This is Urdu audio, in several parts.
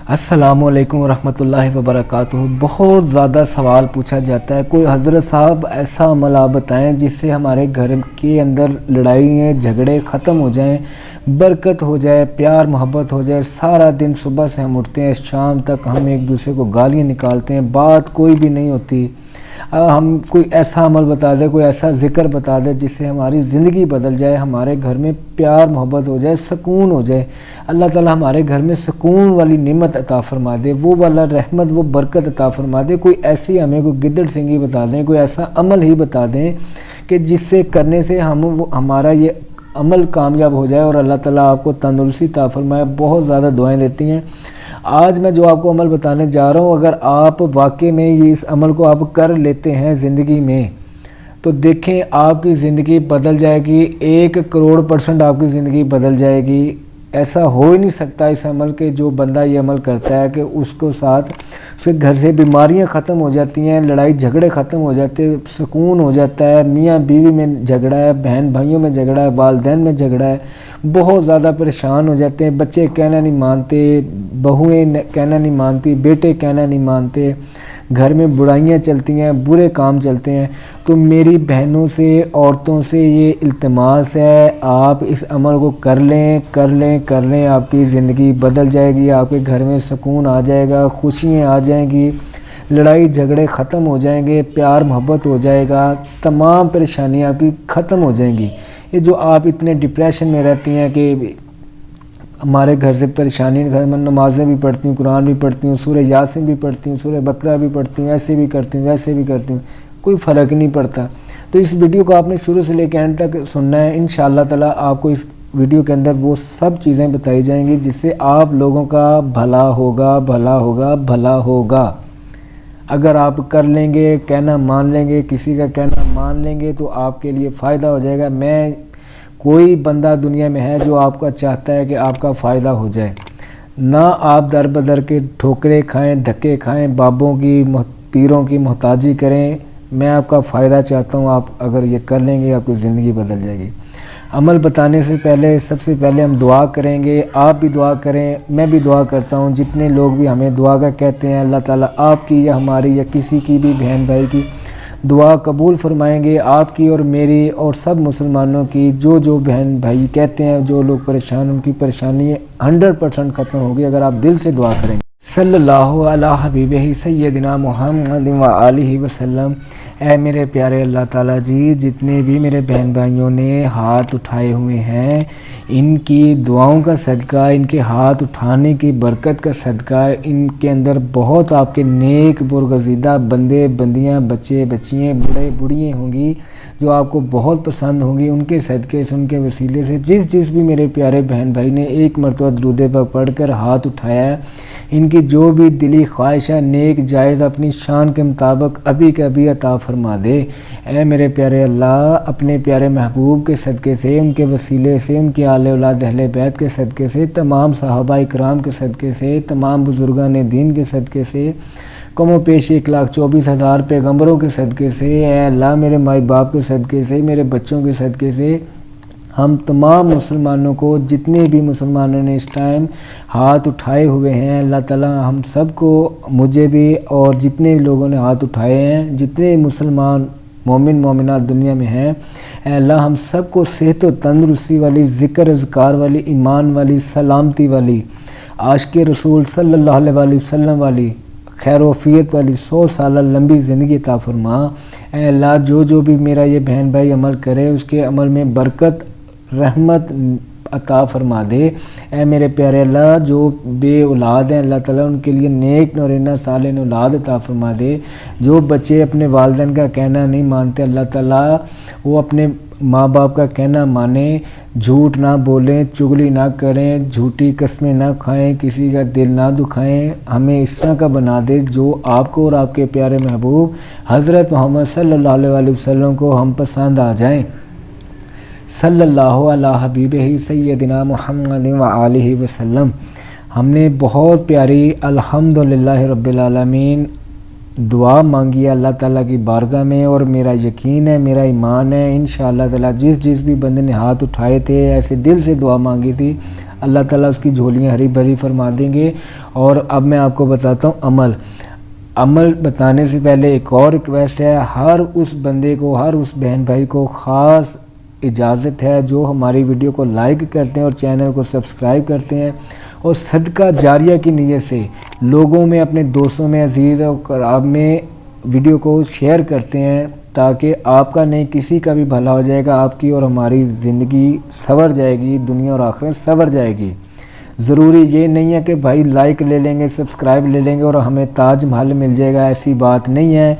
السلام علیکم ورحمۃ اللہ وبرکاتہ۔ بہت زیادہ سوال پوچھا جاتا ہے، کوئی حضرت صاحب ایسا عمل آپ بتائیں جس سے ہمارے گھر کے اندر لڑائیاں جھگڑے ختم ہو جائیں، برکت ہو جائے، پیار محبت ہو جائے۔ سارا دن صبح سے ہم اٹھتے ہیں، شام تک ہم ایک دوسرے کو گالیاں نکالتے ہیں، بات کوئی بھی نہیں ہوتی۔ ہم کوئی ایسا عمل بتا دیں، کوئی ایسا ذکر بتا دیں جس سے ہماری زندگی بدل جائے، ہمارے گھر میں پیار محبت ہو جائے، سکون ہو جائے، اللہ تعالیٰ ہمارے گھر میں سکون والی نعمت عطا فرما دے، وہ والا رحمت، وہ برکت عطا فرما دے۔ کوئی ایسی ہمیں کوئی گدڑ سنگی بتا دیں، کوئی ایسا عمل ہی بتا دیں کہ جس سے کرنے سے ہمارا یہ عمل کامیاب ہو جائے اور اللہ تعالیٰ آپ کو تندرستی عطا فرمائے۔ بہت زیادہ دعائیں دیتی ہیں۔ آج میں جو آپ کو عمل بتانے جا رہا ہوں، اگر آپ واقعی میں اس عمل کو آپ کر لیتے ہیں زندگی میں تو دیکھیں آپ کی زندگی بدل جائے گی، 1,00,00,000% آپ کی زندگی بدل جائے گی۔ ایسا ہو ہی نہیں سکتا اس عمل کے جو بندہ یہ عمل کرتا ہے کہ اس کو ساتھ اس کے گھر سے بیماریاں ختم ہو جاتی ہیں، لڑائی جھگڑے ختم ہو جاتے ہیں، سکون ہو جاتا ہے، میاں بیوی میں جھگڑا ہے، بہن بھائیوں میں جھگڑا ہے، والدین میں جھگڑا ہے، بہت زیادہ پریشان ہو جاتے ہیں، بچے کہنا نہیں مانتے، بہویں کہنا نہیں مانتی، بیٹے کہنا نہیں مانتے، گھر میں برائیاں چلتی ہیں، برے کام چلتے ہیں۔ تو میری بہنوں سے، عورتوں سے یہ التماس ہے، آپ اس عمل کو کر لیں، آپ کی زندگی بدل جائے گی، آپ کے گھر میں سکون آ جائے گا، خوشیاں آ جائیں گی، لڑائی جھگڑے ختم ہو جائیں گے، پیار محبت ہو جائے گا، تمام پریشانیاں آپ کی ختم ہو جائیں گی۔ یہ جو آپ اتنے ڈپریشن میں رہتی ہیں کہ ہمارے گھر سے پریشانی، گھر میں نمازیں بھی پڑھتی ہوں، قرآن بھی پڑھتی ہوں، سورہ یاسین بھی پڑھتی ہوں، سورہ بقرہ بھی پڑھتی ہوں، ایسے بھی کرتی ہوں، ویسے بھی کرتی ہوں، کوئی فرق نہیں پڑتا۔ تو اس ویڈیو کو آپ نے شروع سے لے کے اینڈ تک سننا ہے، انشاءاللہ تعالیٰ آپ کو اس ویڈیو کے اندر وہ سب چیزیں بتائی جائیں گی جس سے آپ لوگوں کا بھلا ہوگا۔ اگر آپ کر لیں گے، کہنا مان لیں گے، کسی کا کہنا مان لیں گے تو آپ کے لیے فائدہ ہو جائے گا۔ کوئی بندہ دنیا میں ہے جو آپ کا چاہتا ہے کہ آپ کا فائدہ ہو جائے، نہ آپ در بدر کے ٹھوکریں کھائیں، دھکے کھائیں، بابوں کی پیروں کی محتاجی کریں۔ میں آپ کا فائدہ چاہتا ہوں، آپ اگر یہ کر لیں گے آپ کی زندگی بدل جائے گی۔ عمل بتانے سے پہلے سب سے پہلے ہم دعا کریں گے، آپ بھی دعا کریں، میں بھی دعا کرتا ہوں، جتنے لوگ بھی ہمیں دعا کا کہتے ہیں، اللہ تعالیٰ آپ کی یا ہماری یا کسی کی بھی بہن بھائی کی دعا قبول فرمائیں گے، آپ کی اور میری اور سب مسلمانوں کی۔ جو بہن بھائی کہتے ہیں، جو لوگ پریشان، ان کی پریشانی 100% ختم ہوگی اگر آپ دل سے دعا کریں گے۔ صلی اللہ علی حبیبہ سیدنا محمد و آلہ وسلم۔ اے میرے پیارے اللہ تعالیٰ جی، جتنے بھی میرے بہن بھائیوں نے ہاتھ اٹھائے ہوئے ہیں، ان کی دعاؤں کا صدقہ، ان کے ہاتھ اٹھانے کی برکت کا صدقہ، ان کے اندر بہت آپ کے نیک برگزیدہ بندے بندیاں، بچے بچیاں، بوڑھے بوڑھیاں ہوں گی جو آپ کو بہت پسند ہوں گی۔ ان کے صدقے سے، ان کے وسیلے سے جس بھی میرے پیارے بہن بھائی نے ایک مرتبہ درود پاک پڑھ کر ہاتھ اٹھایا ہے، ان کی جو بھی دلی خواہش ہے نیک جائز اپنی شان کے مطابق ابھی کا ابھی عطا فرما دے۔ اے میرے پیارے اللہ، اپنے پیارے محبوب کے صدقے سے، ان کے وسیلے سے، ان کے آل اولاد اہل بیت کے صدقے سے، تمام صحابہ اکرام کے صدقے سے، تمام بزرگان دین کے صدقے سے، کم و پیش 1,24,000 پیغمبروں کے صدقے سے، اے اللہ میرے مائی باپ کے صدقے سے، میرے بچوں کے صدقے سے، ہم تمام مسلمانوں کو، جتنے بھی مسلمانوں نے اس ٹائم ہاتھ اٹھائے ہوئے ہیں، اللہ تعالیٰ ہم سب کو، مجھے بھی اور جتنے لوگوں نے ہاتھ اٹھائے ہیں، جتنے مسلمان مومن مومنات دنیا میں ہیں، اے اللہ ہم سب کو صحت و تندرستی والی، ذکر اذکار والی، ایمان والی، سلامتی والی، عاشق رسول صلی اللہ علیہ وسلم والی، خیر و عافیت والی 100 سالہ لمبی زندگی عطا فرما۔ اے اللہ جو بھی میرا یہ بہن بھائی عمل کرے، اس کے عمل میں برکت، رحمت عطا فرما دے۔ اے میرے پیارے اللہ، جو بے اولاد ہیں اللہ تعالیٰ ان کے لیے نیک نورینہ صالح اولاد عطا فرما دے۔ جو بچے اپنے والدین کا کہنا نہیں مانتے، اللہ تعالیٰ وہ اپنے ماں باپ کا کہنا مانیں، جھوٹ نہ بولیں، چغلی نہ کریں، جھوٹی قسمیں نہ کھائیں، کسی کا دل نہ دکھائیں، ہمیں اس طرح کا بنا دے جو آپ کو اور آپ کے پیارے محبوب حضرت محمد صلی اللہ علیہ وسلم کو ہم پسند آ جائیں۔ صلی اللہ علی حبیبہ سیدنا محمد و آلہ وسلم۔ ہم نے بہت پیاری الحمدللہ رب العالمین دعا مانگی ہے اللہ تعالیٰ کی بارگاہ میں، اور میرا یقین ہے، میرا ایمان ہے، انشاءاللہ تعالیٰ جس بھی بندے نے ہاتھ اٹھائے تھے، ایسے دل سے دعا مانگی تھی، اللہ تعالیٰ اس کی جھولیاں ہری بھری فرما دیں گے۔ اور اب میں آپ کو بتاتا ہوں عمل بتانے سے پہلے ایک اور ریکویسٹ ہے، ہر اس بندے کو، ہر اس بہن بھائی کو خاص اجازت ہے جو ہماری ویڈیو کو لائک کرتے ہیں اور چینل کو سبسکرائب کرتے ہیں اور صدقہ جاریہ کی نیت سے لوگوں میں، اپنے دوستوں میں، عزیز و قراب میں ویڈیو کو شیئر کرتے ہیں، تاکہ آپ کا نہیں کسی کا بھی بھلا ہو جائے گا، آپ کی اور ہماری زندگی سنور جائے گی، دنیا اور آخرت سنور جائے گی۔ ضروری یہ نہیں ہے کہ بھائی لائک لے لیں گے، سبسکرائب لے لیں گے اور ہمیں تاج محل مل جائے گا، ایسی بات نہیں ہے۔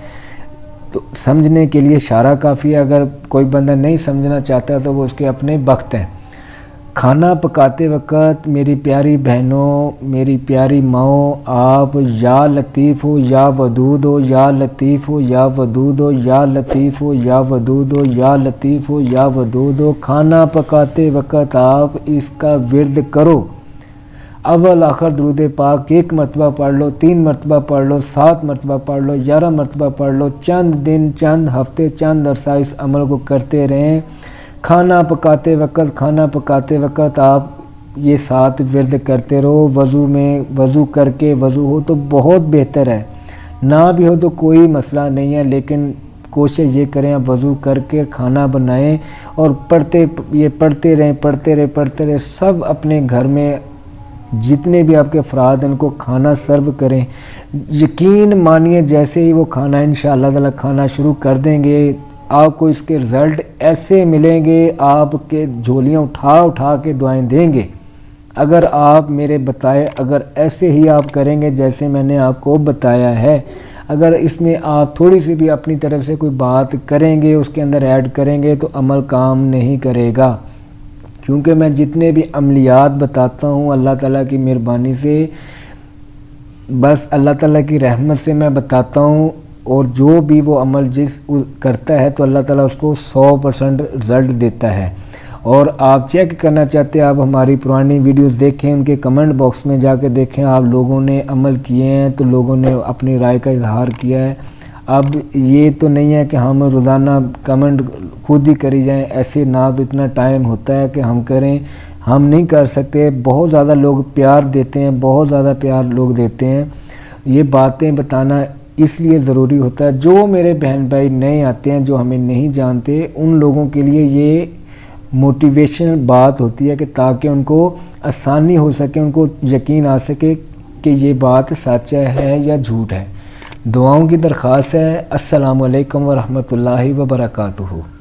تو سمجھنے کے لیے اشارہ کافی ہے، اگر کوئی بندہ نہیں سمجھنا چاہتا تو وہ اس کے اپنے وقت ہیں۔ کھانا پکاتے وقت میری پیاری بہنوں، میری پیاری ماؤں، آپ یا لطیف ہو یا ودود ہو، یا لطیف ہو یا ودود ہو، یا لطیف ہو یا ودود ہو، یا لطیف ہو یا ودود ہو، کھانا پکاتے وقت آپ اس کا ورد کرو۔ اول آخر درود پاک 1 مرتبہ پڑھ لو، 3 مرتبہ پڑھ لو، 7 مرتبہ پڑھ لو، 11 مرتبہ پڑھ لو، چند دن، چند ہفتے، چند عرصہ اس عمل کو کرتے رہیں۔ کھانا پکاتے وقت آپ یہ 7 ورد کرتے رہو۔ وضو کر کے، وضو ہو تو بہت بہتر ہے، نہ بھی ہو تو کوئی مسئلہ نہیں ہے، لیکن کوشش یہ کریں آپ وضو کر کے کھانا بنائیں اور پڑھتے رہیں۔ سب اپنے گھر میں جتنے بھی آپ کے افراد ہیں ان کو کھانا سرو کریں۔ یقین مانیے جیسے ہی وہ کھانا انشاءاللہ تعالی کھانا شروع کر دیں گے، آپ کو اس کے رزلٹ ایسے ملیں گے، آپ کے جھولیاں اٹھا کے دعائیں دیں گے۔ اگر آپ میرے بتائے، اگر ایسے ہی آپ کریں گے جیسے میں نے آپ کو بتایا ہے، اگر اس میں آپ تھوڑی سی بھی اپنی طرف سے کوئی بات کریں گے، اس کے اندر ایڈ کریں گے تو عمل کام نہیں کرے گا، کیونکہ میں جتنے بھی عملیات بتاتا ہوں اللہ تعالیٰ کی مہربانی سے، بس اللہ تعالیٰ کی رحمت سے میں بتاتا ہوں، اور جو بھی وہ عمل کرتا ہے تو اللہ تعالیٰ اس کو 100% رزلٹ دیتا ہے۔ اور آپ چیک کرنا چاہتے ہیں، آپ ہماری پرانی ویڈیوز دیکھیں، ان کے کمنٹ باکس میں جا کے دیکھیں، آپ لوگوں نے عمل کیے ہیں تو لوگوں نے اپنی رائے کا اظہار کیا ہے۔ اب یہ تو نہیں ہے کہ ہم روزانہ کمنٹ خود ہی کری جائیں، ایسے نہ تو اتنا ٹائم ہوتا ہے کہ ہم کریں، ہم نہیں کر سکتے۔ بہت زیادہ لوگ پیار دیتے ہیں، بہت زیادہ پیار لوگ دیتے ہیں۔ یہ باتیں بتانا اس لیے ضروری ہوتا ہے، جو میرے بہن بھائی نئے آتے ہیں، جو ہمیں نہیں جانتے، ان لوگوں کے لیے یہ موٹیویشن بات ہوتی ہے کہ تاکہ ان کو آسانی ہو سکے، ان کو یقین آ سکے کہ یہ بات سچ ہے یا جھوٹ ہے۔ دعاؤں کی درخواست ہے۔ السلام علیکم ورحمۃ اللہ وبرکاتہ۔